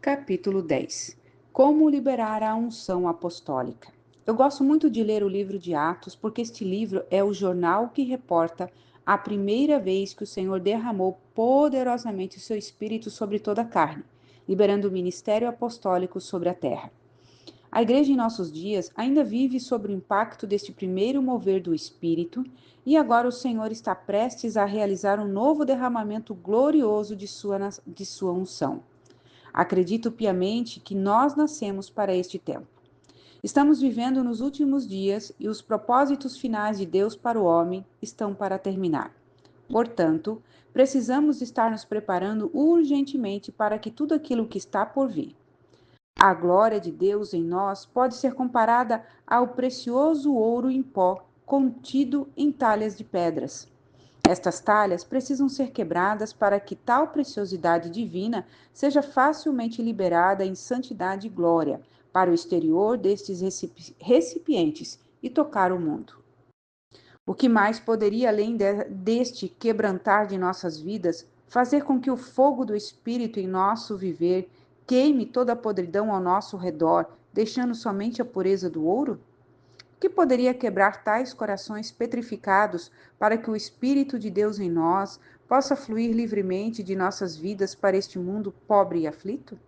Capítulo 10. Como liberar a unção apostólica. Eu gosto muito de ler o livro de Atos, porque este livro é o jornal que reporta a primeira vez que o Senhor derramou poderosamente o seu Espírito sobre toda a carne, liberando o ministério apostólico sobre a terra. A igreja em nossos dias ainda vive sob o impacto deste primeiro mover do Espírito, e agora o Senhor está prestes a realizar um novo derramamento glorioso de sua unção. Acredito piamente que nós nascemos para este tempo. Estamos vivendo nos últimos dias e os propósitos finais de Deus para o homem estão para terminar. Portanto, precisamos estar nos preparando urgentemente para que tudo aquilo que está por vir. A glória de Deus em nós pode ser comparada ao precioso ouro em pó contido em talhas de pedras. Estas talhas precisam ser quebradas para que tal preciosidade divina seja facilmente liberada em santidade e glória para o exterior destes recipientes e tocar o mundo. O que mais poderia, além deste quebrantar de nossas vidas, fazer com que o fogo do Espírito em nosso viver queime toda a podridão ao nosso redor, deixando somente a pureza do ouro? Que poderia quebrar tais corações petrificados para que o Espírito de Deus em nós possa fluir livremente de nossas vidas para este mundo pobre e aflito?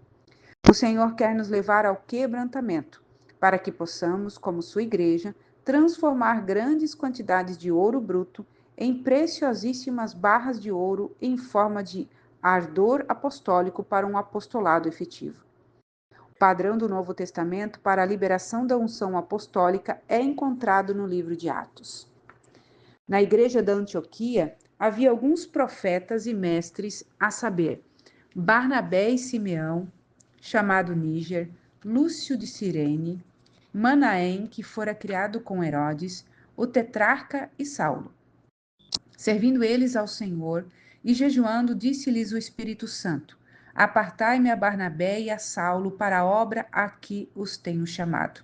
O Senhor quer nos levar ao quebrantamento, para que possamos, como sua igreja, transformar grandes quantidades de ouro bruto em preciosíssimas barras de ouro em forma de ardor apostólico para um apostolado efetivo. Padrão do Novo Testamento para a liberação da unção apostólica é encontrado no livro de Atos. Na igreja da Antioquia, havia alguns profetas e mestres, a saber, Barnabé e Simeão, chamado Níger, Lúcio de Cirene, Manaém, que fora criado com Herodes, o tetrarca e Saulo. Servindo eles ao Senhor e jejuando, disse-lhes o Espírito Santo: Apartai-me a Barnabé e a Saulo para a obra a que os tenho chamado.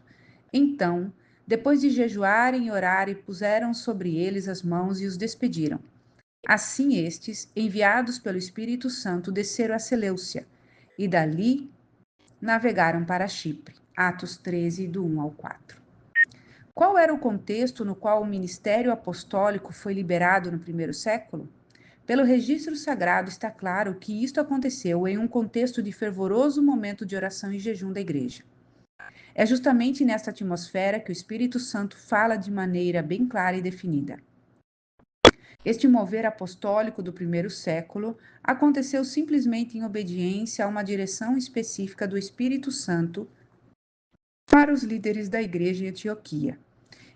Então, depois de jejuarem e orarem, puseram sobre eles as mãos e os despediram. Assim estes, enviados pelo Espírito Santo, desceram a Seleucia e dali navegaram para Chipre. Atos 13, do 1 ao 4. Qual era o contexto no qual o ministério apostólico foi liberado no primeiro século? Pelo registro sagrado está claro que isto aconteceu em um contexto de fervoroso momento de oração e jejum da igreja. É justamente nesta atmosfera que o Espírito Santo fala de maneira bem clara e definida. Este mover apostólico do primeiro século aconteceu simplesmente em obediência a uma direção específica do Espírito Santo para os líderes da igreja em Antioquia.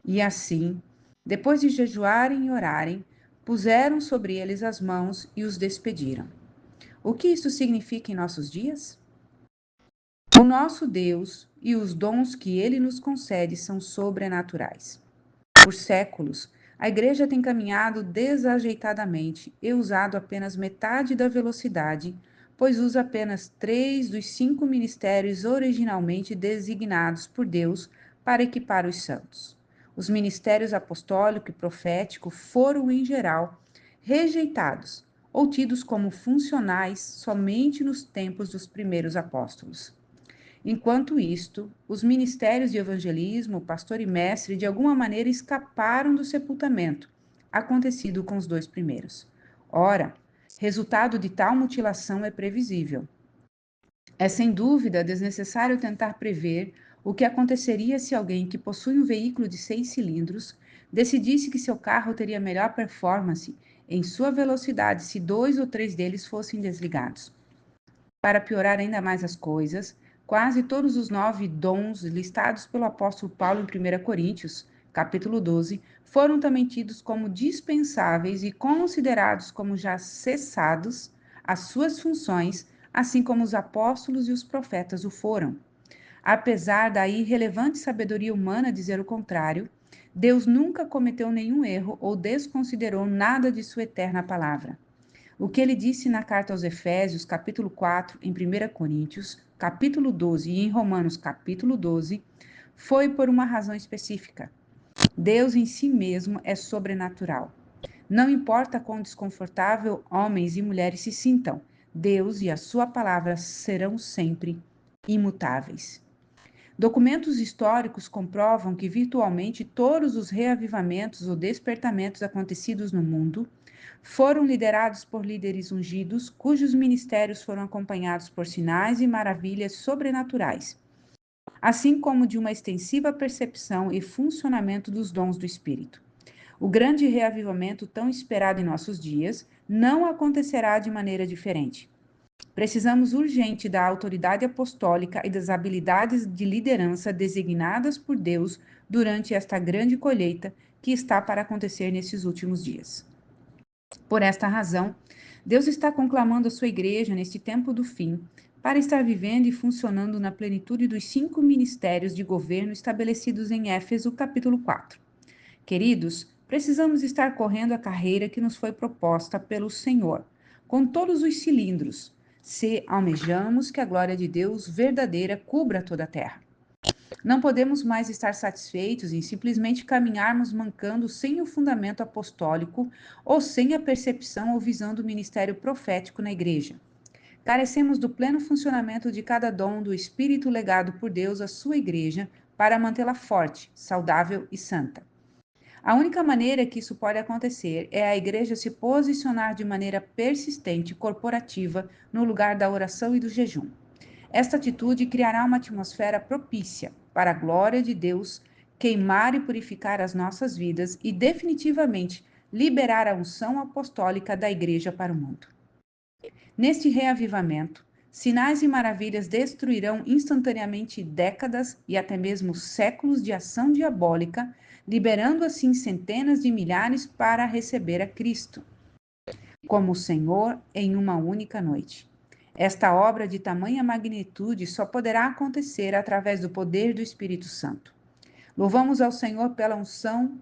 E assim, depois de jejuarem e orarem, puseram sobre eles as mãos e os despediram. O que isso significa em nossos dias? O nosso Deus e os dons que ele nos concede são sobrenaturais. Por séculos, a igreja tem caminhado desajeitadamente e usado apenas metade da velocidade, pois usa apenas 3 dos 5 ministérios originalmente designados por Deus para equipar os santos. Os ministérios apostólico e profético foram, em geral, rejeitados ou tidos como funcionais somente nos tempos dos primeiros apóstolos. Enquanto isto, os ministérios de evangelismo, pastor e mestre, de alguma maneira escaparam do sepultamento, acontecido com os 2 primeiros. Ora, resultado de tal mutilação é previsível. É sem dúvida desnecessário tentar prever o que aconteceria se alguém que possui um veículo de 6 cilindros decidisse que seu carro teria melhor performance em sua velocidade se 2 ou 3 deles fossem desligados. Para piorar ainda mais as coisas, quase todos os 9 dons listados pelo apóstolo Paulo em 1 Coríntios, capítulo 12, foram também tidos como dispensáveis e considerados como já cessados as suas funções, assim como os apóstolos e os profetas o foram. Apesar da irrelevante sabedoria humana dizer o contrário, Deus nunca cometeu nenhum erro ou desconsiderou nada de sua eterna palavra. O que ele disse na carta aos Efésios, capítulo 4, em 1 Coríntios, capítulo 12 e em Romanos, capítulo 12, foi por uma razão específica. Deus em si mesmo é sobrenatural. Não importa quão desconfortável homens e mulheres se sintam, Deus e a sua palavra serão sempre imutáveis. Documentos históricos comprovam que virtualmente todos os reavivamentos ou despertamentos acontecidos no mundo foram liderados por líderes ungidos, cujos ministérios foram acompanhados por sinais e maravilhas sobrenaturais, assim como de uma extensiva percepção e funcionamento dos dons do Espírito. O grande reavivamento tão esperado em nossos dias não acontecerá de maneira diferente. Precisamos urgente da autoridade apostólica e das habilidades de liderança designadas por Deus durante esta grande colheita que está para acontecer nesses últimos dias. Por esta razão, Deus está conclamando a sua igreja neste tempo do fim para estar vivendo e funcionando na plenitude dos 5 ministérios de governo estabelecidos em Éfeso, capítulo 4. Queridos, precisamos estar correndo a carreira que nos foi proposta pelo Senhor, com todos os cilindros, se almejamos que a glória de Deus verdadeira cubra toda a terra. Não podemos mais estar satisfeitos em simplesmente caminharmos mancando sem o fundamento apostólico ou sem a percepção ou visão do ministério profético na igreja. Carecemos do pleno funcionamento de cada dom do Espírito legado por Deus à sua igreja para mantê-la forte, saudável e santa. A única maneira que isso pode acontecer é a igreja se posicionar de maneira persistente e corporativa no lugar da oração e do jejum. Esta atitude criará uma atmosfera propícia para a glória de Deus queimar e purificar as nossas vidas e definitivamente liberar a unção apostólica da igreja para o mundo. Neste reavivamento, sinais e maravilhas destruirão instantaneamente décadas e até mesmo séculos de ação diabólica, liberando assim centenas de milhares para receber a Cristo como Senhor em uma única noite. Esta obra de tamanha magnitude só poderá acontecer através do poder do Espírito Santo. Louvamos ao Senhor pela unção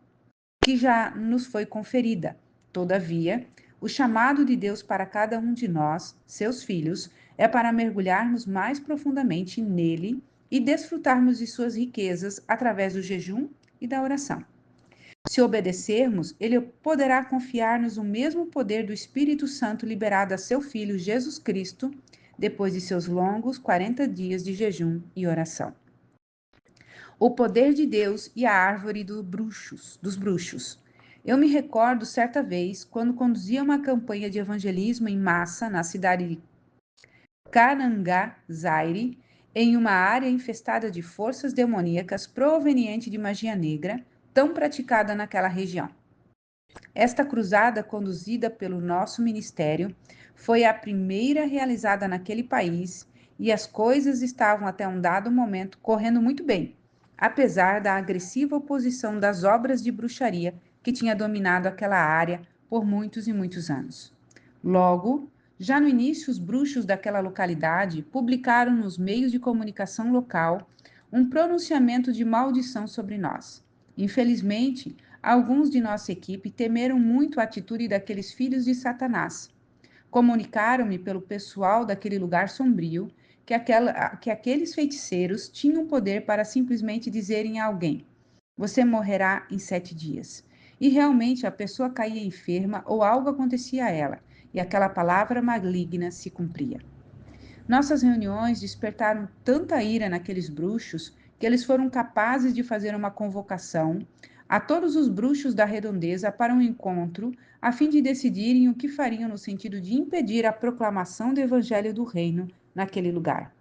que já nos foi conferida. Todavia, o chamado de Deus para cada um de nós, seus filhos, é para mergulharmos mais profundamente nele e desfrutarmos de suas riquezas através do jejum e da oração. Se obedecermos, ele poderá confiar-nos o mesmo poder do Espírito Santo liberado a seu Filho Jesus Cristo, depois de seus longos 40 dias de jejum e oração. O poder de Deus e a árvore dos bruxos. Eu me recordo certa vez, quando conduzia uma campanha de evangelismo em massa na cidade de Zaire, em uma área infestada de forças demoníacas provenientes de magia negra, tão praticada naquela região. Esta cruzada, conduzida pelo nosso ministério, foi a primeira realizada naquele país e as coisas estavam até um dado momento correndo muito bem, apesar da agressiva oposição das obras de bruxaria que tinha dominado aquela área por muitos e muitos anos. Logo, já no início, os bruxos daquela localidade publicaram nos meios de comunicação local um pronunciamento de maldição sobre nós. Infelizmente, alguns de nossa equipe temeram muito a atitude daqueles filhos de Satanás. Comunicaram-me pelo pessoal daquele lugar sombrio que aqueles feiticeiros tinham poder para simplesmente dizerem a alguém: você morrerá em 7 dias. E realmente a pessoa caía enferma ou algo acontecia a ela, e aquela palavra maligna se cumpria. Nossas reuniões despertaram tanta ira naqueles bruxos que eles foram capazes de fazer uma convocação a todos os bruxos da redondeza para um encontro, a fim de decidirem o que fariam no sentido de impedir a proclamação do evangelho do reino naquele lugar.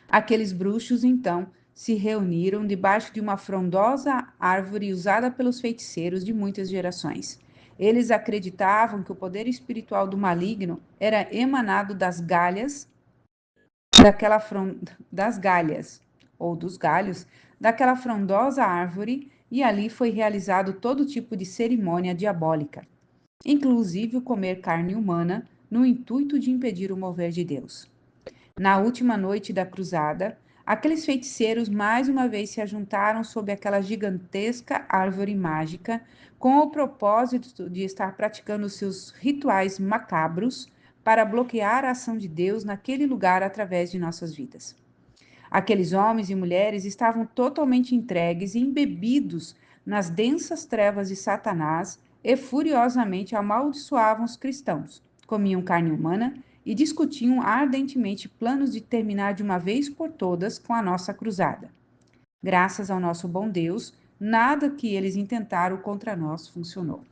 Aqueles bruxos, então, se reuniram debaixo de uma frondosa árvore usada pelos feiticeiros de muitas gerações. Eles acreditavam que o poder espiritual do maligno era emanado das galhas das galhas ou dos galhos daquela frondosa árvore, e ali foi realizado todo tipo de cerimônia diabólica, inclusive o comer carne humana, no intuito de impedir o mover de Deus. Na última noite da cruzada, aqueles feiticeiros mais uma vez se ajuntaram sob aquela gigantesca árvore mágica, com o propósito de estar praticando seus rituais macabros para bloquear a ação de Deus naquele lugar através de nossas vidas. Aqueles homens e mulheres estavam totalmente entregues e embebidos nas densas trevas de Satanás e furiosamente amaldiçoavam os cristãos, comiam carne humana e discutiam ardentemente planos de terminar de uma vez por todas com a nossa cruzada. Graças ao nosso bom Deus, nada que eles intentaram contra nós funcionou.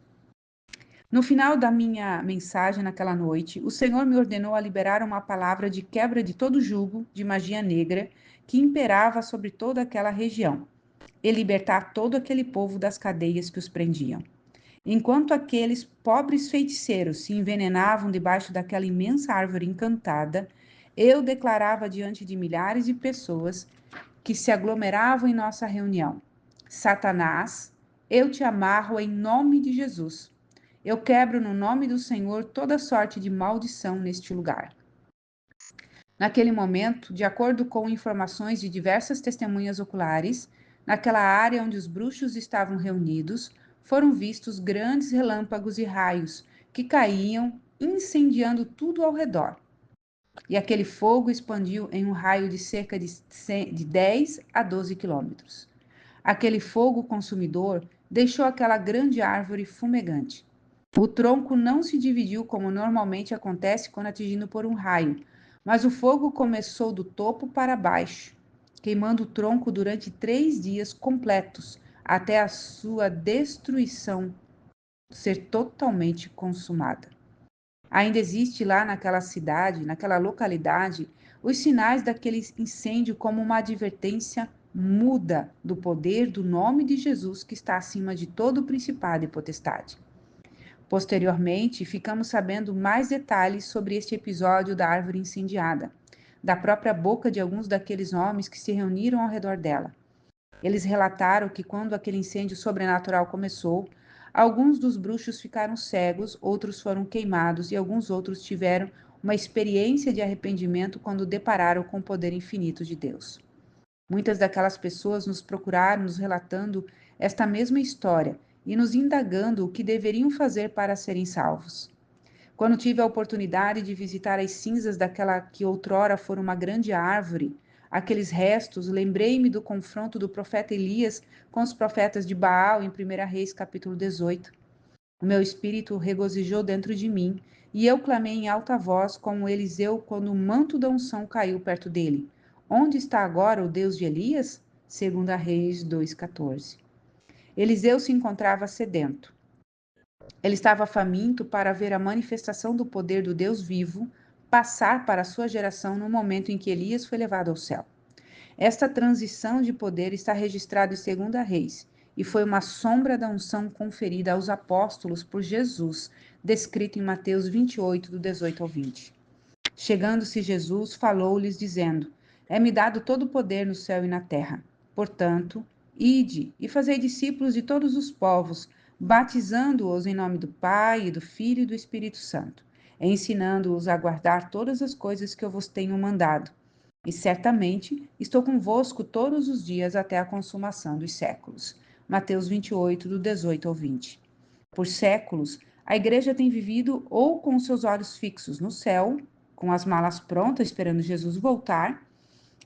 No final da minha mensagem naquela noite, o Senhor me ordenou a liberar uma palavra de quebra de todo jugo de magia negra que imperava sobre toda aquela região, e libertar todo aquele povo das cadeias que os prendiam. Enquanto aqueles pobres feiticeiros se envenenavam debaixo daquela imensa árvore encantada, eu declarava diante de milhares de pessoas que se aglomeravam em nossa reunião: Satanás, eu te amarro em nome de Jesus. Eu quebro no nome do Senhor toda sorte de maldição neste lugar. Naquele momento, de acordo com informações de diversas testemunhas oculares, naquela área onde os bruxos estavam reunidos, foram vistos grandes relâmpagos e raios que caíam, incendiando tudo ao redor. E aquele fogo expandiu em um raio de cerca de 10 a 12 quilômetros. Aquele fogo consumidor deixou aquela grande árvore fumegante. O tronco não se dividiu como normalmente acontece quando atingido por um raio, mas o fogo começou do topo para baixo, queimando o tronco durante 3 dias completos, até a sua destruição ser totalmente consumada. Ainda existe lá naquela cidade, naquela localidade, os sinais daquele incêndio como uma advertência muda do poder do nome de Jesus que está acima de todo principado e potestade. Posteriormente, ficamos sabendo mais detalhes sobre este episódio da árvore incendiada, da própria boca de alguns daqueles homens que se reuniram ao redor dela. Eles relataram que quando aquele incêndio sobrenatural começou, alguns dos bruxos ficaram cegos, outros foram queimados e alguns outros tiveram uma experiência de arrependimento quando depararam com o poder infinito de Deus. Muitas daquelas pessoas nos procuraram nos relatando esta mesma história e nos indagando o que deveriam fazer para serem salvos. Quando tive a oportunidade de visitar as cinzas daquela que outrora fora uma grande árvore, aqueles restos, lembrei-me do confronto do profeta Elias com os profetas de Baal em 1 Reis, capítulo 18. O meu espírito regozijou dentro de mim, e eu clamei em alta voz como Eliseu quando o manto da unção caiu perto dele. Onde está agora o Deus de Elias? 2 Reis 2,14. Eliseu se encontrava sedento. Ele estava faminto para ver a manifestação do poder do Deus vivo passar para a sua geração no momento em que Elias foi levado ao céu. Esta transição de poder está registrada em 2 Reis, e foi uma sombra da unção conferida aos apóstolos por Jesus, descrito em Mateus 28, do 18 ao 20. Chegando-se Jesus, falou-lhes, dizendo: É-me dado todo o poder no céu e na terra. Portanto, ide e fazei discípulos de todos os povos, batizando-os em nome do Pai, e do Filho e do Espírito Santo, ensinando-os a guardar todas as coisas que eu vos tenho mandado. E certamente estou convosco todos os dias até a consumação dos séculos. Mateus 28, do 18 ao 20. Por séculos, a igreja tem vivido ou com seus olhos fixos no céu, com as malas prontas esperando Jesus voltar,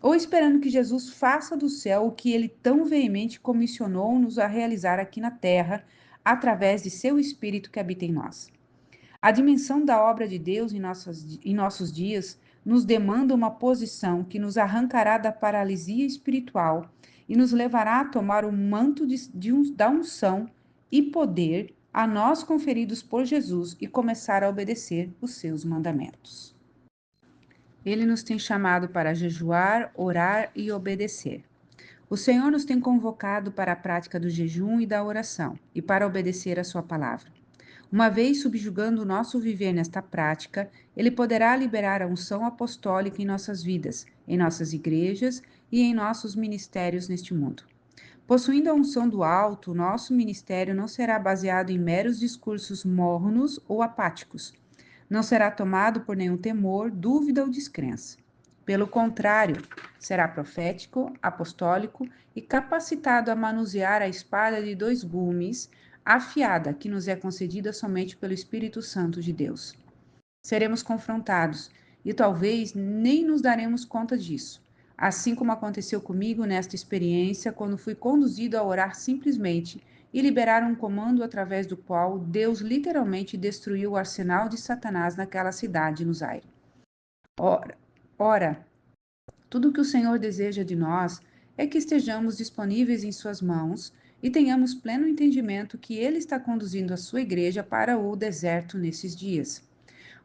ou esperando que Jesus faça do céu o que ele tão veemente comissionou-nos a realizar aqui na terra, através de seu Espírito que habita em nós. A dimensão da obra de Deus em nossos dias nos demanda uma posição que nos arrancará da paralisia espiritual e nos levará a tomar o manto da unção e poder a nós conferidos por Jesus e começar a obedecer os seus mandamentos. Ele nos tem chamado para jejuar, orar e obedecer. O Senhor nos tem convocado para a prática do jejum e da oração e para obedecer a sua palavra. Uma vez subjugando o nosso viver nesta prática, Ele poderá liberar a unção apostólica em nossas vidas, em nossas igrejas e em nossos ministérios neste mundo. Possuindo a unção do alto, nosso ministério não será baseado em meros discursos mornos ou apáticos. Não será tomado por nenhum temor, dúvida ou descrença. Pelo contrário, será profético, apostólico e capacitado a manusear a espada de 2 gumes, afiada, que nos é concedida somente pelo Espírito Santo de Deus. Seremos confrontados e talvez nem nos daremos conta disso, assim como aconteceu comigo nesta experiência quando fui conduzido a orar simplesmente e liberar um comando através do qual Deus literalmente destruiu o arsenal de Satanás naquela cidade no Zaire. Ora, ora, tudo o que o Senhor deseja de nós é que estejamos disponíveis em Suas mãos e tenhamos pleno entendimento que Ele está conduzindo a sua igreja para o deserto nesses dias.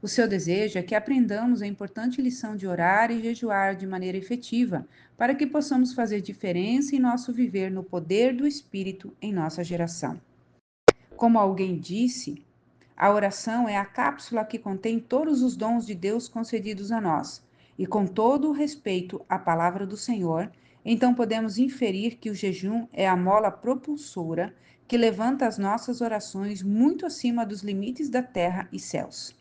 O seu desejo é que aprendamos a importante lição de orar e jejuar de maneira efetiva, para que possamos fazer diferença em nosso viver no poder do Espírito em nossa geração. Como alguém disse, a oração é a cápsula que contém todos os dons de Deus concedidos a nós. E com todo o respeito à palavra do Senhor, então podemos inferir que o jejum é a mola propulsora que levanta as nossas orações muito acima dos limites da terra e céus.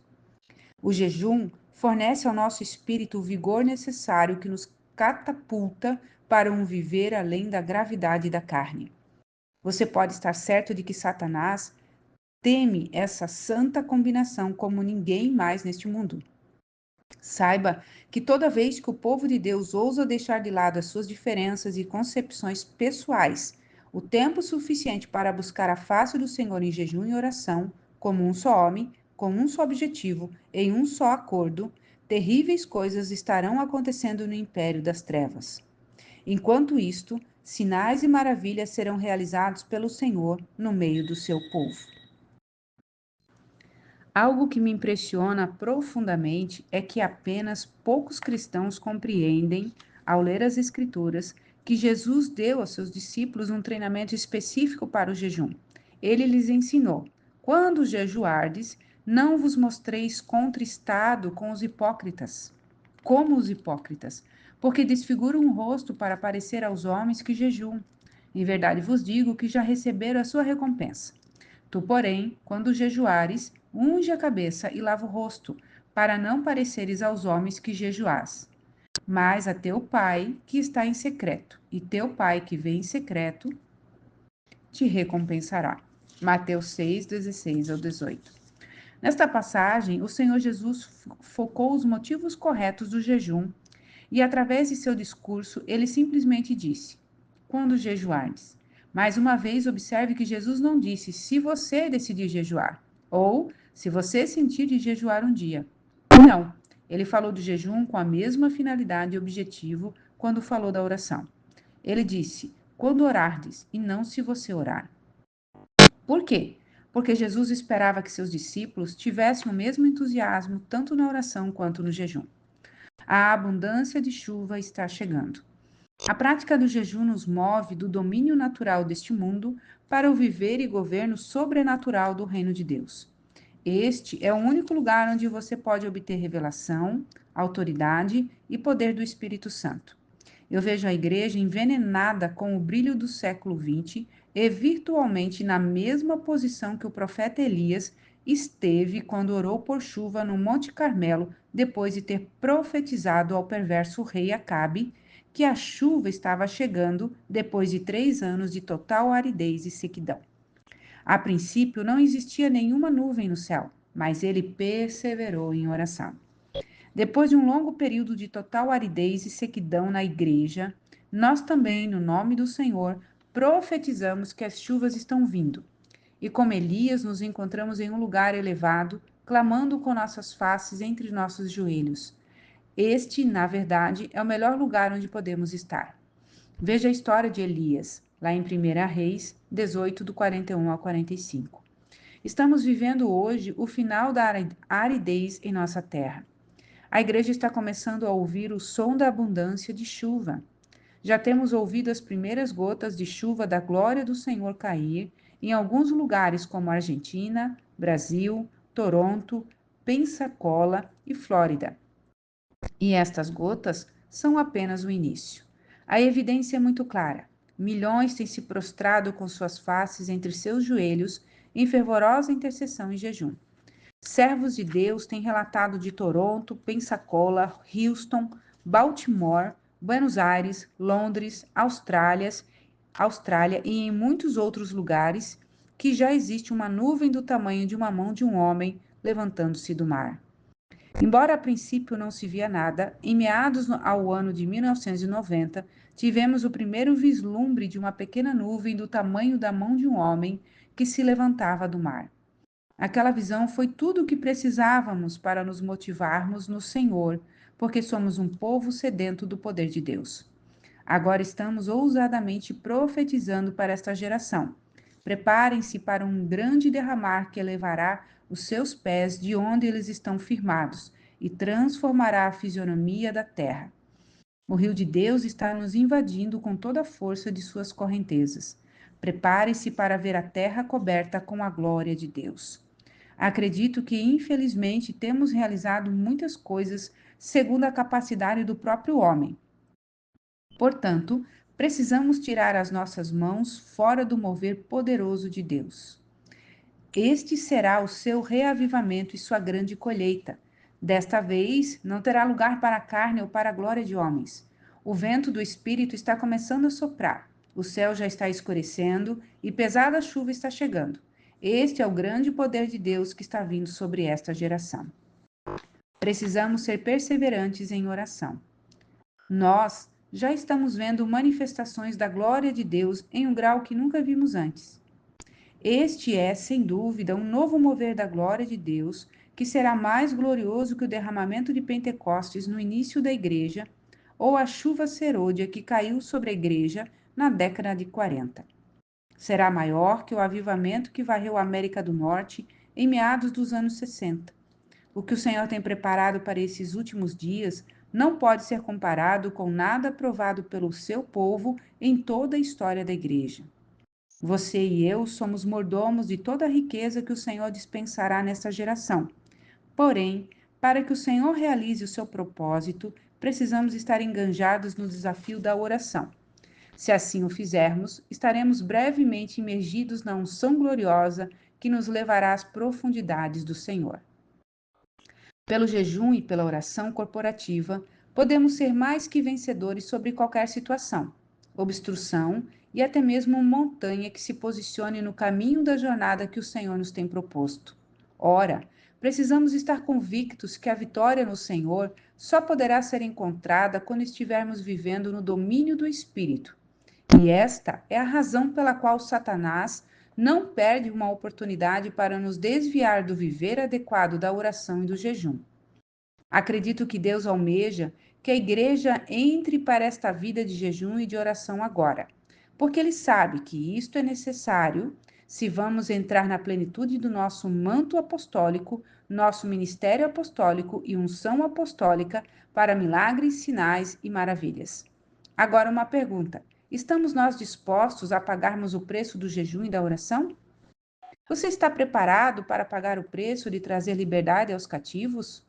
O jejum fornece ao nosso espírito o vigor necessário que nos catapulta para um viver além da gravidade da carne. Você pode estar certo de que Satanás teme essa santa combinação como ninguém mais neste mundo. Saiba que toda vez que o povo de Deus ousa deixar de lado as suas diferenças e concepções pessoais, o tempo suficiente para buscar a face do Senhor em jejum e oração, como um só homem, com um só objetivo, em um só acordo, terríveis coisas estarão acontecendo no império das trevas. Enquanto isto, sinais e maravilhas serão realizados pelo Senhor no meio do seu povo. Algo que me impressiona profundamente é que apenas poucos cristãos compreendem, ao ler as Escrituras, que Jesus deu aos seus discípulos um treinamento específico para o jejum. Ele lhes ensinou: quando jejuardes, não vos mostreis contristado com os hipócritas, como os hipócritas, porque desfiguram o rosto para parecer aos homens que jejuam. Em verdade vos digo que já receberam a sua recompensa. Tu, porém, quando jejuares, unge a cabeça e lava o rosto, para não pareceres aos homens que jejuás, mas a teu pai que está em secreto, e teu pai que vem em secreto te recompensará. Mateus 6, 16 ao 18. Nesta passagem, o Senhor Jesus focou os motivos corretos do jejum e, através de seu discurso, ele simplesmente disse: quando jejuardes. Mais uma vez, observe que Jesus não disse se você decidir jejuar ou se você sentir de jejuar um dia. Não, ele falou do jejum com a mesma finalidade e objetivo quando falou da oração. Ele disse: quando orardes, e não se você orar. Por quê? Porque Jesus esperava que seus discípulos tivessem o mesmo entusiasmo tanto na oração quanto no jejum. A abundância de chuva está chegando. A prática do jejum nos move do domínio natural deste mundo para o viver e governo sobrenatural do reino de Deus. Este é o único lugar onde você pode obter revelação, autoridade e poder do Espírito Santo. Eu vejo a igreja envenenada com o brilho do século XX e virtualmente na mesma posição que o profeta Elias esteve quando orou por chuva no Monte Carmelo, depois de ter profetizado ao perverso rei Acabe que a chuva estava chegando depois de 3 anos de total aridez e sequidão. A princípio, não existia nenhuma nuvem no céu, mas ele perseverou em oração. Depois de um longo período de total aridez e sequidão na igreja, nós também, no nome do Senhor, profetizamos que as chuvas estão vindo. E como Elias, nos encontramos em um lugar elevado, clamando com nossas faces entre nossos joelhos. Este, na verdade, é o melhor lugar onde podemos estar. Veja a história de Elias, lá em 1 Reis 18, do 41 ao 45. Estamos vivendo hoje o final da aridez em nossa terra. A igreja está começando a ouvir o som da abundância de chuva. Já temos ouvido as primeiras gotas de chuva da glória do Senhor cair em alguns lugares como Argentina, Brasil, Toronto, Pensacola e Flórida. E estas gotas são apenas o início. A evidência é muito clara. Milhões têm se prostrado com suas faces entre seus joelhos em fervorosa intercessão e jejum. Servos de Deus têm relatado de Toronto, Pensacola, Houston, Baltimore, Buenos Aires, Londres, Austrália e em muitos outros lugares que já existe uma nuvem do tamanho de uma mão de um homem levantando-se do mar. Embora a princípio não se via nada, em meados ao ano de 1990, tivemos o primeiro vislumbre de uma pequena nuvem do tamanho da mão de um homem que se levantava do mar. Aquela visão foi tudo o que precisávamos para nos motivarmos no Senhor, porque somos um povo sedento do poder de Deus. Agora estamos ousadamente profetizando para esta geração. Preparem-se para um grande derramar que elevará os seus pés de onde eles estão firmados e transformará a fisionomia da terra. O rio de Deus está nos invadindo com toda a força de suas correntezas. Prepare-se para ver a terra coberta com a glória de Deus. Acredito que, infelizmente, temos realizado muitas coisas segundo a capacidade do próprio homem. Portanto, precisamos tirar as nossas mãos fora do mover poderoso de Deus. Este será o seu reavivamento e sua grande colheita. Desta vez, não terá lugar para a carne ou para a glória de homens. O vento do Espírito está começando a soprar. O céu já está escurecendo e pesada chuva está chegando. Este é o grande poder de Deus que está vindo sobre esta geração. Precisamos ser perseverantes em oração. Nós já estamos vendo manifestações da glória de Deus em um grau que nunca vimos antes. Este é, sem dúvida, um novo mover da glória de Deus, que será mais glorioso que o derramamento de Pentecostes no início da igreja, ou a chuva serôdia que caiu sobre a igreja na década de 40. Será maior que o avivamento que varreu a América do Norte em meados dos anos 60. O que o Senhor tem preparado para esses últimos dias não pode ser comparado com nada provado pelo seu povo em toda a história da igreja. Você e eu somos mordomos de toda a riqueza que o Senhor dispensará nesta geração. Porém, para que o Senhor realize o seu propósito, precisamos estar enganjados no desafio da oração. Se assim o fizermos, estaremos brevemente imergidos na unção gloriosa que nos levará às profundidades do Senhor. Pelo jejum e pela oração corporativa, podemos ser mais que vencedores sobre qualquer situação, obstrução e até mesmo montanha que se posicione no caminho da jornada que o Senhor nos tem proposto. Ora, precisamos estar convictos que a vitória no Senhor só poderá ser encontrada quando estivermos vivendo no domínio do Espírito. E esta é a razão pela qual Satanás não perde uma oportunidade para nos desviar do viver adequado da oração e do jejum. Acredito que Deus almeja que a igreja entre para esta vida de jejum e de oração agora, porque Ele sabe que isto é necessário se vamos entrar na plenitude do nosso manto apostólico, nosso ministério apostólico e unção apostólica para milagres, sinais e maravilhas. Agora uma pergunta: estamos nós dispostos a pagarmos o preço do jejum e da oração? Você está preparado para pagar o preço de trazer liberdade aos cativos?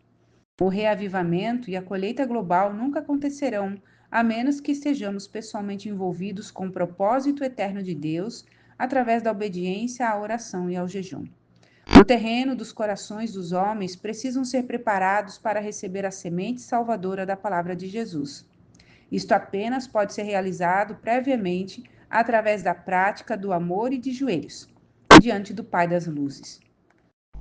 O reavivamento e a colheita global nunca acontecerão a menos que estejamos pessoalmente envolvidos com o propósito eterno de Deus através da obediência à oração e ao jejum. O terreno dos corações dos homens precisam ser preparados para receber a semente salvadora da palavra de Jesus. Isto apenas pode ser realizado previamente através da prática do amor e de joelhos, diante do Pai das Luzes.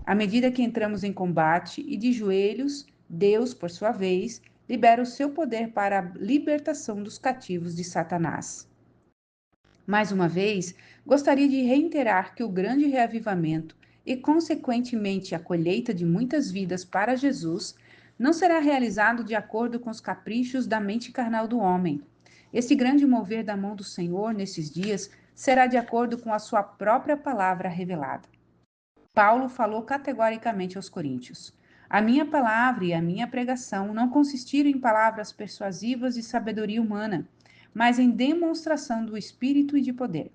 À medida que entramos em combate e de joelhos, Deus, por sua vez, libera o seu poder para a libertação dos cativos de Satanás. Mais uma vez, gostaria de reiterar que o grande reavivamento e, consequentemente, a colheita de muitas vidas para Jesus não será realizado de acordo com os caprichos da mente carnal do homem. Esse grande mover da mão do Senhor nesses dias será de acordo com a sua própria palavra revelada. Paulo falou categoricamente aos coríntios: a minha palavra e a minha pregação não consistiram em palavras persuasivas de sabedoria humana, mas em demonstração do Espírito e de poder,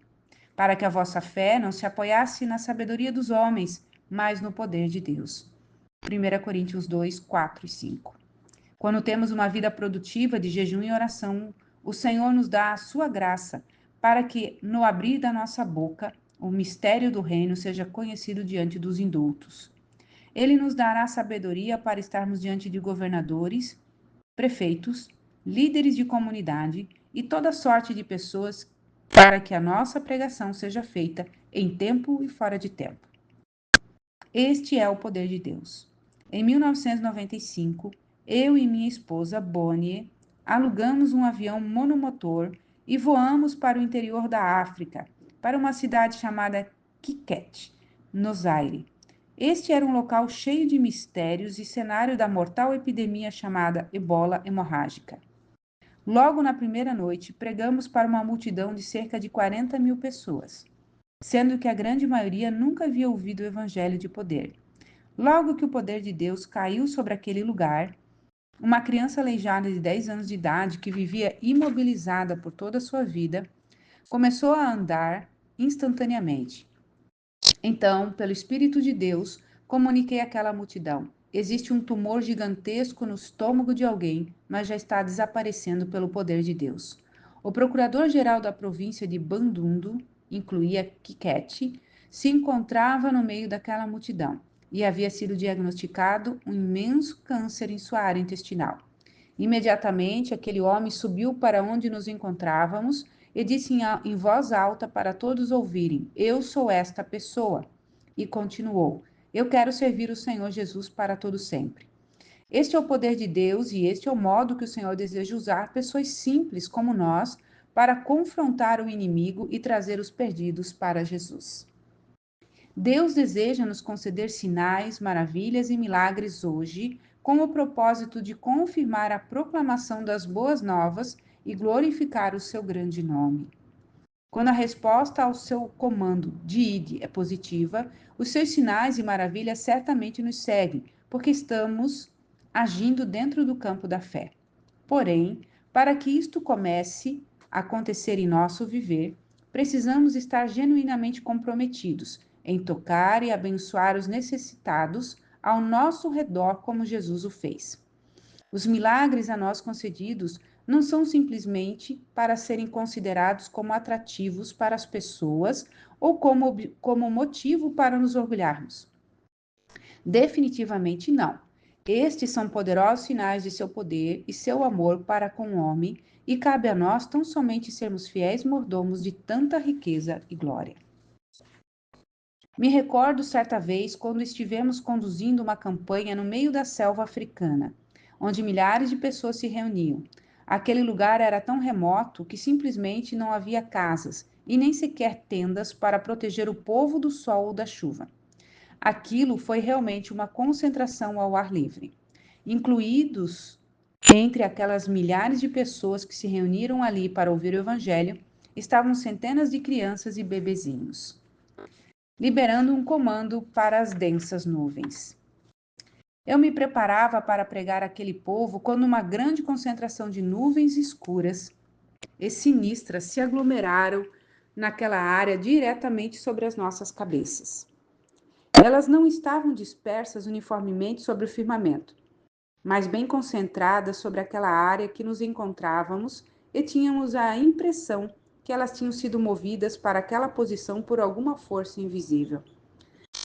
para que a vossa fé não se apoiasse na sabedoria dos homens, mas no poder de Deus. 1 Coríntios 2, 4 e 5. Quando temos uma vida produtiva de jejum e oração, o Senhor nos dá a sua graça para que, no abrir da nossa boca, o mistério do reino seja conhecido diante dos indultos. Ele nos dará sabedoria para estarmos diante de governadores, prefeitos, líderes de comunidade e toda sorte de pessoas para que a nossa pregação seja feita em tempo e fora de tempo. Este é o poder de Deus. Em 1995, eu e minha esposa Bonnie alugamos um avião monomotor e voamos para o interior da África, para uma cidade chamada Kiket, no Zaire. Este era um local cheio de mistérios e cenário da mortal epidemia chamada ebola hemorrágica. Logo na primeira noite, pregamos para uma multidão de cerca de 40.000 pessoas, sendo que a grande maioria nunca havia ouvido o evangelho de poder. Logo que o poder de Deus caiu sobre aquele lugar, uma criança aleijada de 10 anos de idade, que vivia imobilizada por toda a sua vida, começou a andar instantaneamente. Então, pelo Espírito de Deus, comuniquei àquela multidão: existe um tumor gigantesco no estômago de alguém, mas já está desaparecendo pelo poder de Deus. O procurador-geral da província de Bandundu, incluía Kikete, se encontrava no meio daquela multidão e havia sido diagnosticado um imenso câncer em sua área intestinal. Imediatamente, aquele homem subiu para onde nos encontrávamos e disse em voz alta para todos ouvirem: Eu sou esta pessoa. E continuou: Eu quero servir o Senhor Jesus para todo sempre. Este é o poder de Deus e este é o modo que o Senhor deseja usar pessoas simples como nós para confrontar o inimigo e trazer os perdidos para Jesus. Deus deseja nos conceder sinais, maravilhas e milagres hoje, com o propósito de confirmar a proclamação das boas novas e glorificar o seu grande nome. Quando a resposta ao seu comando de ide é positiva, os seus sinais e maravilhas certamente nos seguem, porque estamos agindo dentro do campo da fé. Porém, para que isto comece a acontecer em nosso viver, precisamos estar genuinamente comprometidos em tocar e abençoar os necessitados ao nosso redor, como Jesus o fez. Os milagres a nós concedidos não são simplesmente para serem considerados como atrativos para as pessoas ou como motivo para nos orgulharmos. Definitivamente não. Estes são poderosos sinais de seu poder e seu amor para com o homem, e cabe a nós tão somente sermos fiéis mordomos de tanta riqueza e glória. Me recordo certa vez quando estivemos conduzindo uma campanha no meio da selva africana, onde milhares de pessoas se reuniam. Aquele lugar era tão remoto que simplesmente não havia casas e nem sequer tendas para proteger o povo do sol ou da chuva. Aquilo foi realmente uma concentração ao ar livre. Incluídos entre aquelas milhares de pessoas que se reuniram ali para ouvir o evangelho, estavam centenas de crianças e bebezinhos, liberando um comando para as densas nuvens. Eu me preparava para pregar aquele povo quando uma grande concentração de nuvens escuras e sinistras se aglomeraram naquela área diretamente sobre as nossas cabeças. Elas não estavam dispersas uniformemente sobre o firmamento, mas bem concentradas sobre aquela área que nos encontrávamos, e tínhamos a impressão que elas tinham sido movidas para aquela posição por alguma força invisível.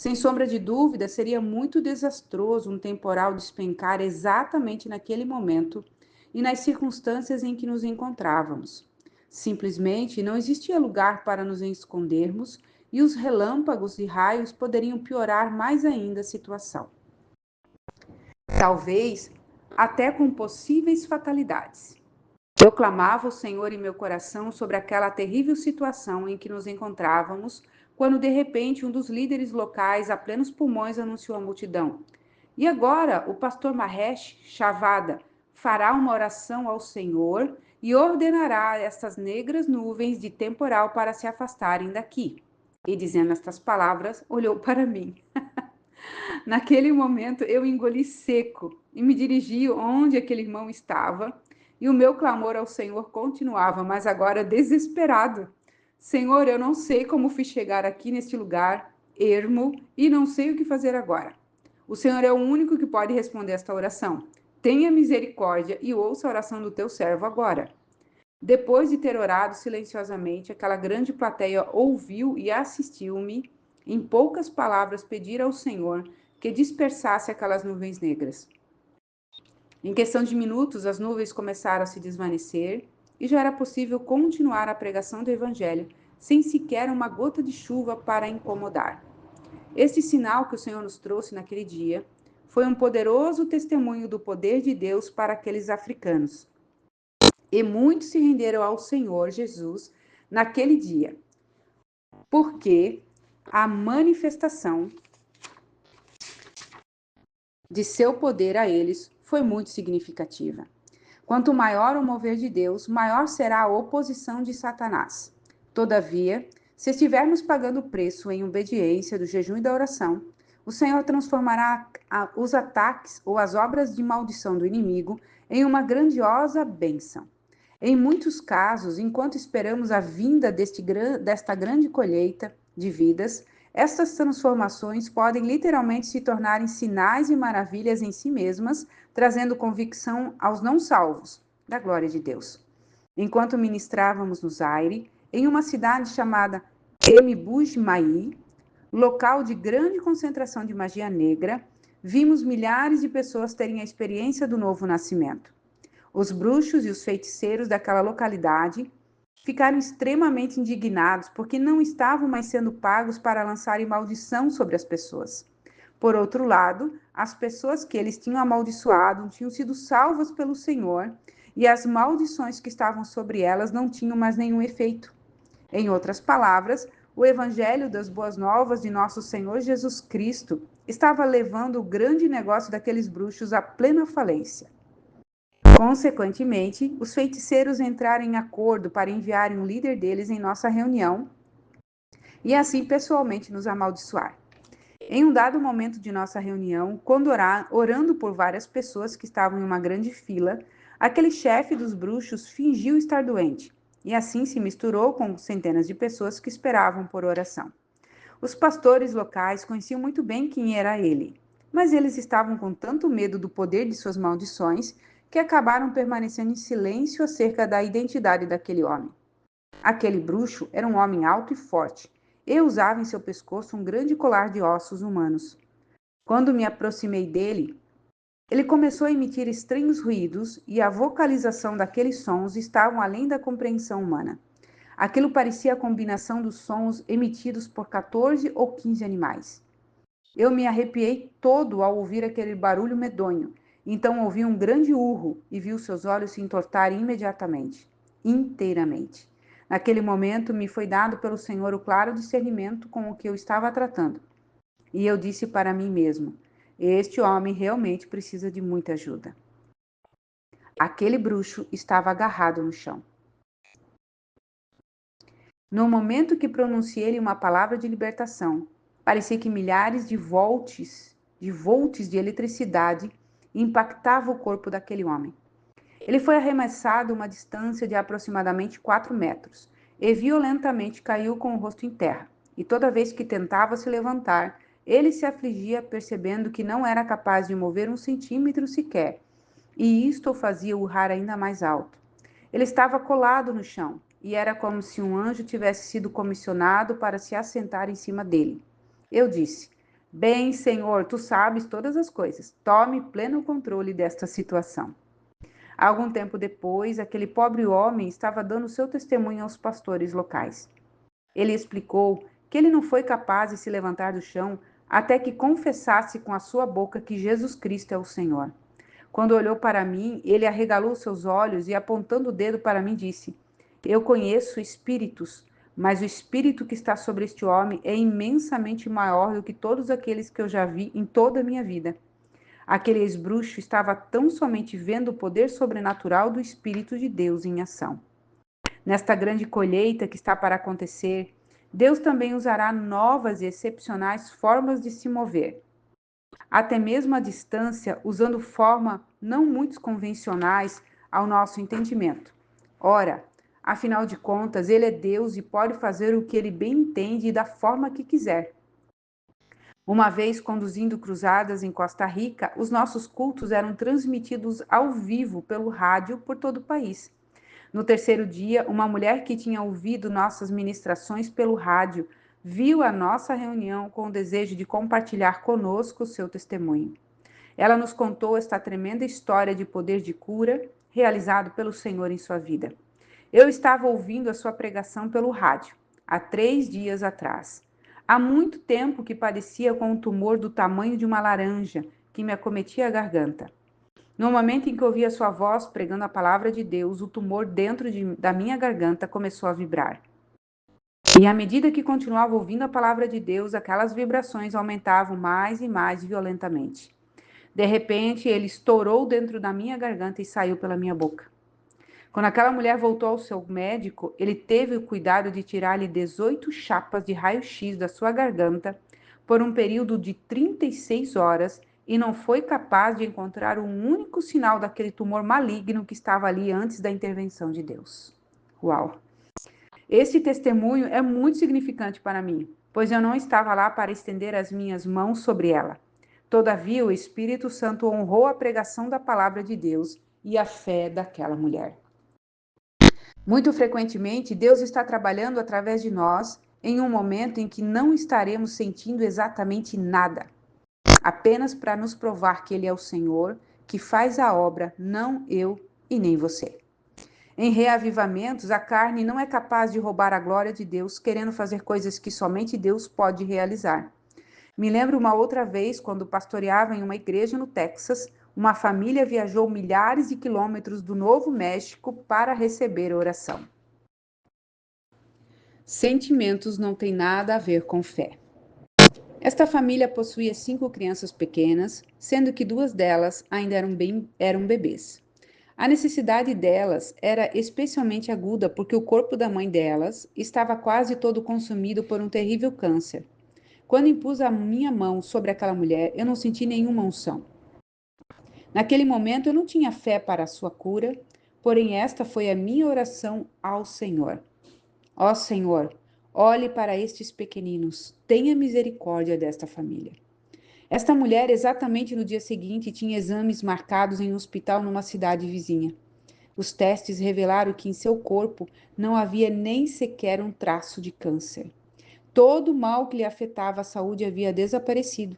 Sem sombra de dúvida, seria muito desastroso um temporal despencar exatamente naquele momento e nas circunstâncias em que nos encontrávamos. Simplesmente não existia lugar para nos escondermos e os relâmpagos e raios poderiam piorar mais ainda a situação. Talvez até com possíveis fatalidades. Eu clamava ao Senhor em meu coração sobre aquela terrível situação em que nos encontrávamos, quando de repente um dos líderes locais, a plenos pulmões, anunciou à multidão: E agora o pastor Mahesh Chavada fará uma oração ao Senhor e ordenará estas negras nuvens de temporal para se afastarem daqui. E dizendo estas palavras, olhou para mim. Naquele momento eu engoli seco e me dirigi onde aquele irmão estava, e o meu clamor ao Senhor continuava, mas agora desesperado. Senhor, eu não sei como fui chegar aqui neste lugar ermo e não sei o que fazer agora. O Senhor é o único que pode responder esta oração. Tenha misericórdia e ouça a oração do teu servo agora. Depois de ter orado silenciosamente, aquela grande plateia ouviu e assistiu-me, em poucas palavras, pedir ao Senhor que dispersasse aquelas nuvens negras. Em questão de minutos, as nuvens começaram a se desvanecer e já era possível continuar a pregação do Evangelho sem sequer uma gota de chuva para incomodar. Este sinal que o Senhor nos trouxe naquele dia foi um poderoso testemunho do poder de Deus para aqueles africanos. E muitos se renderam ao Senhor Jesus naquele dia, porque a manifestação de seu poder a eles foi muito significativa. Quanto maior o mover de Deus, maior será a oposição de Satanás. Todavia, se estivermos pagando o preço em obediência do jejum e da oração, o Senhor transformará os ataques ou as obras de maldição do inimigo em uma grandiosa bênção. Em muitos casos, enquanto esperamos a vinda desta grande colheita de vidas, estas transformações podem literalmente se tornarem sinais e maravilhas em si mesmas, trazendo convicção aos não salvos da glória de Deus. Enquanto ministrávamos no Zaire, em uma cidade chamada Mbuji-Mayi, local de grande concentração de magia negra, vimos milhares de pessoas terem a experiência do novo nascimento. Os bruxos e os feiticeiros daquela localidade ficaram extremamente indignados porque não estavam mais sendo pagos para lançarem maldição sobre as pessoas. Por outro lado, as pessoas que eles tinham amaldiçoado tinham sido salvas pelo Senhor e as maldições que estavam sobre elas não tinham mais nenhum efeito. Em outras palavras, o evangelho das boas novas de nosso Senhor Jesus Cristo estava levando o grande negócio daqueles bruxos à plena falência. Consequentemente, os feiticeiros entraram em acordo para enviarem um líder deles em nossa reunião e assim pessoalmente nos amaldiçoar. Em um dado momento de nossa reunião, quando orando por várias pessoas que estavam em uma grande fila, aquele chefe dos bruxos fingiu estar doente e assim se misturou com centenas de pessoas que esperavam por oração. Os pastores locais conheciam muito bem quem era ele, mas eles estavam com tanto medo do poder de suas maldições que acabaram permanecendo em silêncio acerca da identidade daquele homem. Aquele bruxo era um homem alto e forte, e usava em seu pescoço um grande colar de ossos humanos. Quando me aproximei dele, ele começou a emitir estranhos ruídos e a vocalização daqueles sons estavam além da compreensão humana. Aquilo parecia a combinação dos sons emitidos por 14 ou 15 animais. Eu me arrepiei todo ao ouvir aquele barulho medonho. Então ouvi um grande urro e vi os seus olhos se entortarem imediatamente, inteiramente. Naquele momento me foi dado pelo Senhor o claro discernimento com o que eu estava tratando. E eu disse para mim mesmo: este homem realmente precisa de muita ajuda. Aquele bruxo estava agarrado no chão. No momento que pronunciei uma palavra de libertação, parecia que milhares de volts de eletricidade impactavam o corpo daquele homem. Ele foi arremessado a uma distância de aproximadamente 4 metros e violentamente caiu com o rosto em terra. E toda vez que tentava se levantar, ele se afligia percebendo que não era capaz de mover um centímetro sequer, e isto o fazia urrar ainda mais alto. Ele estava colado no chão, e era como se um anjo tivesse sido comissionado para se assentar em cima dele. Eu disse: Bem, Senhor, tu sabes todas as coisas. Tome pleno controle desta situação. Algum tempo depois, aquele pobre homem estava dando seu testemunho aos pastores locais. Ele explicou que ele não foi capaz de se levantar do chão até que confessasse com a sua boca que Jesus Cristo é o Senhor. Quando olhou para mim, ele arregalou seus olhos e, apontando o dedo para mim, disse: Eu conheço espíritos, mas o espírito que está sobre este homem é imensamente maior do que todos aqueles que eu já vi em toda a minha vida. Aquele ex-bruxo estava tão somente vendo o poder sobrenatural do Espírito de Deus em ação. Nesta grande colheita que está para acontecer, Deus também usará novas e excepcionais formas de se mover. Até mesmo à distância, usando formas não muito convencionais ao nosso entendimento. Ora, afinal de contas, Ele é Deus e pode fazer o que Ele bem entende e da forma que quiser. Uma vez conduzindo cruzadas em Costa Rica, os nossos cultos eram transmitidos ao vivo pelo rádio por todo o país. No terceiro dia, uma mulher que tinha ouvido nossas ministrações pelo rádio viu a nossa reunião com o desejo de compartilhar conosco o seu testemunho. Ela nos contou esta tremenda história de poder de cura realizado pelo Senhor em sua vida. Eu estava ouvindo a sua pregação pelo rádio, há 3 dias atrás. Há muito tempo que padecia com um tumor do tamanho de uma laranja que me acometia a garganta. No momento em que ouvi a sua voz pregando a palavra de Deus, o tumor dentro da minha garganta começou a vibrar. E à medida que continuava ouvindo a palavra de Deus, aquelas vibrações aumentavam mais e mais violentamente. De repente, ele estourou dentro da minha garganta e saiu pela minha boca. Quando aquela mulher voltou ao seu médico, ele teve o cuidado de tirar-lhe 18 chapas de raio-x da sua garganta por um período de 36 horas e não foi capaz de encontrar um único sinal daquele tumor maligno que estava ali antes da intervenção de Deus. Uau! Este testemunho é muito significante para mim, pois eu não estava lá para estender as minhas mãos sobre ela. Todavia, o Espírito Santo honrou a pregação da palavra de Deus e a fé daquela mulher. Muito frequentemente, Deus está trabalhando através de nós em um momento em que não estaremos sentindo exatamente nada, apenas para nos provar que Ele é o Senhor, que faz a obra, não eu e nem você. Em reavivamentos, a carne não é capaz de roubar a glória de Deus, querendo fazer coisas que somente Deus pode realizar. Me lembro uma outra vez, quando pastoreava em uma igreja no Texas, uma família viajou milhares de quilômetros do Novo México para receber oração. Sentimentos não têm nada a ver com fé. Esta família possuía 5 crianças pequenas, sendo que 2 delas ainda eram bebês. A necessidade delas era especialmente aguda porque o corpo da mãe delas estava quase todo consumido por um terrível câncer. Quando impus a minha mão sobre aquela mulher, eu não senti nenhuma unção. Naquele momento eu não tinha fé para a sua cura, porém esta foi a minha oração ao Senhor. Ó Senhor, olhe para estes pequeninos, tenha misericórdia desta família. Esta mulher, exatamente no dia seguinte, tinha exames marcados em um hospital numa cidade vizinha. Os testes revelaram que em seu corpo não havia nem sequer um traço de câncer. Todo o mal que lhe afetava a saúde havia desaparecido.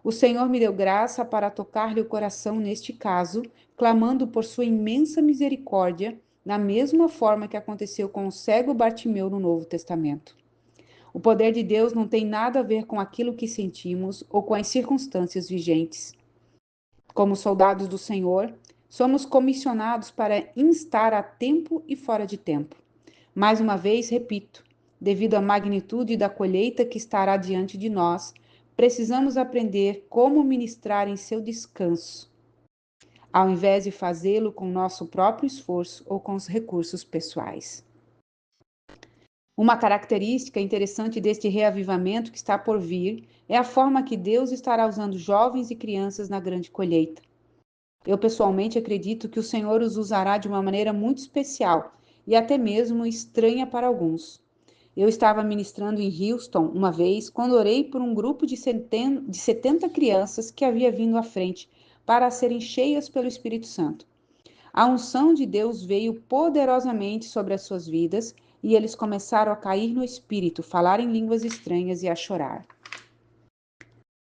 O Senhor me deu graça para tocar-lhe o coração neste caso, clamando por sua imensa misericórdia, da mesma forma que aconteceu com o cego Bartimeu no Novo Testamento. O poder de Deus não tem nada a ver com aquilo que sentimos ou com as circunstâncias vigentes. Como soldados do Senhor, somos comissionados para instar a tempo e fora de tempo. Mais uma vez, repito, devido à magnitude da colheita que estará diante de nós, precisamos aprender como ministrar em seu descanso, ao invés de fazê-lo com nosso próprio esforço ou com os recursos pessoais. Uma característica interessante deste reavivamento que está por vir é a forma que Deus estará usando jovens e crianças na grande colheita. Eu pessoalmente acredito que o Senhor os usará de uma maneira muito especial e até mesmo estranha para alguns. Eu estava ministrando em Houston uma vez, quando orei por um grupo de 70 crianças que havia vindo à frente para serem cheias pelo Espírito Santo. A unção de Deus veio poderosamente sobre as suas vidas e eles começaram a cair no Espírito, falar em línguas estranhas e a chorar.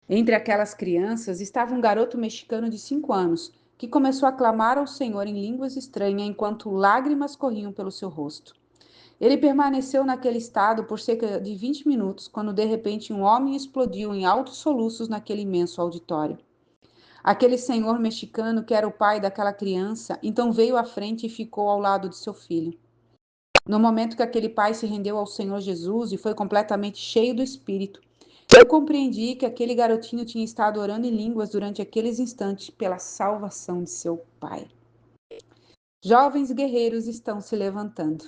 Entre aquelas crianças estava um garoto mexicano de 5 anos, que começou a clamar ao Senhor em línguas estranhas enquanto lágrimas corriam pelo seu rosto. Ele permaneceu naquele estado por cerca de 20 minutos, quando de repente um homem explodiu em altos soluços naquele imenso auditório. Aquele senhor mexicano, que era o pai daquela criança, então veio à frente e ficou ao lado de seu filho. No momento que aquele pai se rendeu ao Senhor Jesus e foi completamente cheio do Espírito, eu compreendi que aquele garotinho tinha estado orando em línguas durante aqueles instantes pela salvação de seu pai. Jovens guerreiros estão se levantando.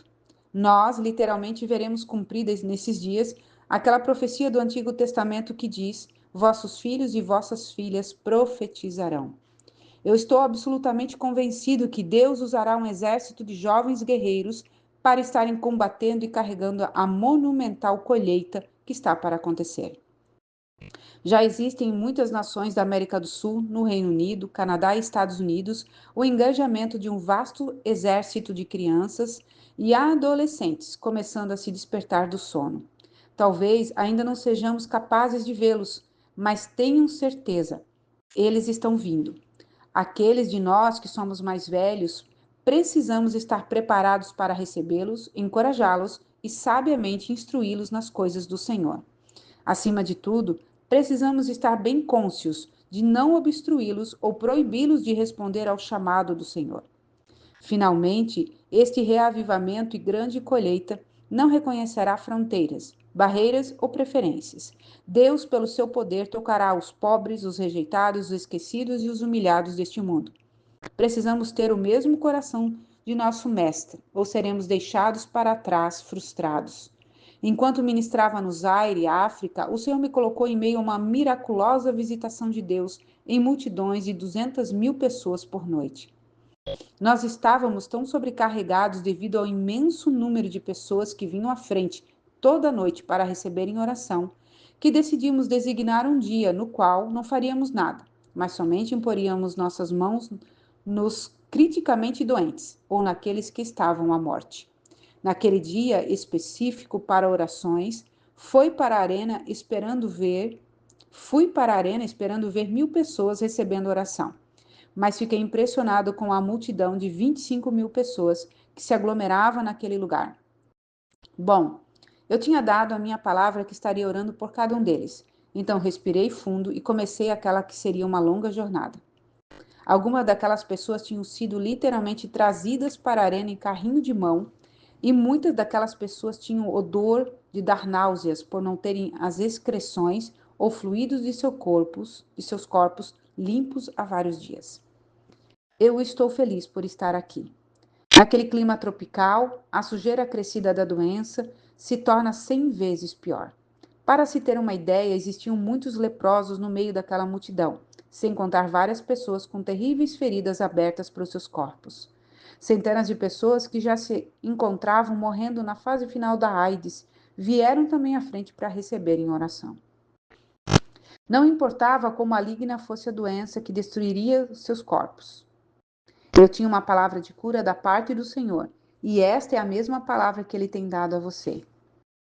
Nós, literalmente, veremos cumpridas nesses dias aquela profecia do Antigo Testamento que diz: vossos filhos e vossas filhas profetizarão. Eu estou absolutamente convencido que Deus usará um exército de jovens guerreiros para estarem combatendo e carregando a monumental colheita que está para acontecer. Já existem em muitas nações da América do Sul, no Reino Unido, Canadá e Estados Unidos, o engajamento de um vasto exército de crianças e adolescentes começando a se despertar do sono. Talvez ainda não sejamos capazes de vê-los, mas tenham certeza, eles estão vindo. Aqueles de nós que somos mais velhos, precisamos estar preparados para recebê-los, encorajá-los e sabiamente instruí-los nas coisas do Senhor. Acima de tudo, precisamos estar bem cônscios de não obstruí-los ou proibi-los de responder ao chamado do Senhor. Finalmente, este reavivamento e grande colheita não reconhecerá fronteiras, barreiras ou preferências. Deus, pelo seu poder, tocará os pobres, os rejeitados, os esquecidos e os humilhados deste mundo. Precisamos ter o mesmo coração de nosso Mestre, ou seremos deixados para trás, frustrados. Enquanto ministrava no Zaire, África, o Senhor me colocou em meio a uma miraculosa visitação de Deus em multidões de 200.000 pessoas por noite. Nós estávamos tão sobrecarregados devido ao imenso número de pessoas que vinham à frente toda noite para receberem oração, que decidimos designar um dia no qual não faríamos nada, mas somente imporíamos nossas mãos nos criticamente doentes ou naqueles que estavam à morte. Naquele dia específico para orações, fui para a arena esperando ver 1.000 pessoas recebendo oração, mas fiquei impressionado com a multidão de 25.000 pessoas que se aglomerava naquele lugar. Bom, eu tinha dado a minha palavra que estaria orando por cada um deles, então respirei fundo e comecei aquela que seria uma longa jornada. Algumas daquelas pessoas tinham sido literalmente trazidas para a arena em carrinho de mão, e muitas daquelas pessoas tinham odor de dar náuseas por não terem as excreções ou fluidos de seus corpos limpos há vários dias. Eu estou feliz por estar aqui. Naquele clima tropical, a sujeira crescida da doença se torna 100 vezes pior. Para se ter uma ideia, existiam muitos leprosos no meio daquela multidão, sem contar várias pessoas com terríveis feridas abertas para os seus corpos. Centenas de pessoas que já se encontravam morrendo na fase final da AIDS vieram também à frente para receberem oração. Não importava quão maligna fosse a doença que destruiria seus corpos. Eu tinha uma palavra de cura da parte do Senhor, e esta é a mesma palavra que Ele tem dado a você.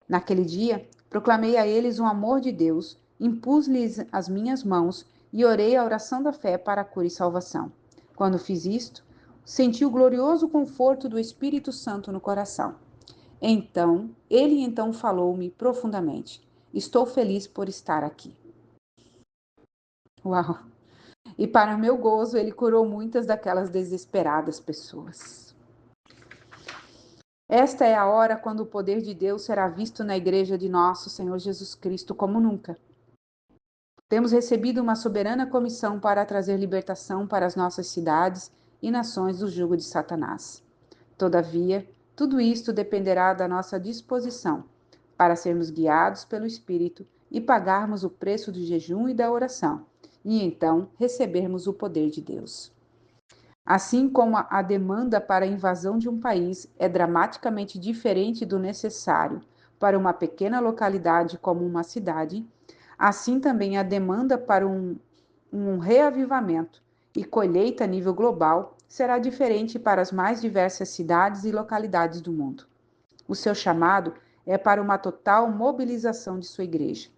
Naquele dia, proclamei a eles o amor de Deus, impus-lhes as minhas mãos e orei a oração da fé para a cura e salvação. Quando fiz isto, senti o glorioso conforto do Espírito Santo no coração. Ele falou-me profundamente. Estou feliz por estar aqui. Uau! E para meu gozo, ele curou muitas daquelas desesperadas pessoas. Esta é a hora quando o poder de Deus será visto na igreja de nosso Senhor Jesus Cristo como nunca. Temos recebido uma soberana comissão para trazer libertação para as nossas cidades e nações do jugo de Satanás. Todavia, tudo isto dependerá da nossa disposição para sermos guiados pelo Espírito e pagarmos o preço do jejum e da oração, e então recebermos o poder de Deus. Assim como a demanda para a invasão de um país é dramaticamente diferente do necessário para uma pequena localidade como uma cidade, assim também a demanda para um reavivamento e colheita a nível global será diferente para as mais diversas cidades e localidades do mundo. O seu chamado é para uma total mobilização de sua igreja.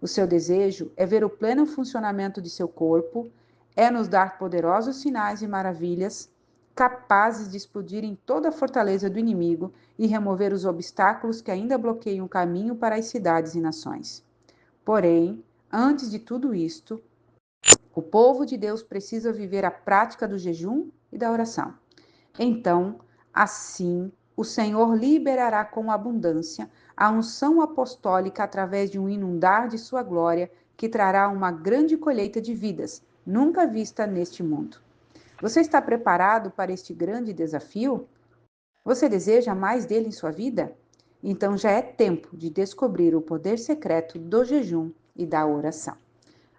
O seu desejo é ver o pleno funcionamento de seu corpo, é nos dar poderosos sinais e maravilhas, capazes de explodir em toda a fortaleza do inimigo e remover os obstáculos que ainda bloqueiam o caminho para as cidades e nações. Porém, antes de tudo isto, o povo de Deus precisa viver a prática do jejum e da oração. Então, assim, o Senhor liberará com abundância a unção apostólica através de um inundar de sua glória que trará uma grande colheita de vidas, nunca vista neste mundo. Você está preparado para este grande desafio? Você deseja mais dele em sua vida? Então já é tempo de descobrir o poder secreto do jejum e da oração.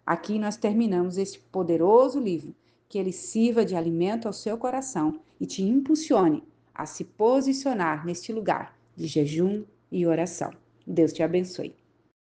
Aqui nós terminamos este poderoso livro, que ele sirva de alimento ao seu coração e te impulsione a se posicionar neste lugar de jejum e oração. Deus te abençoe.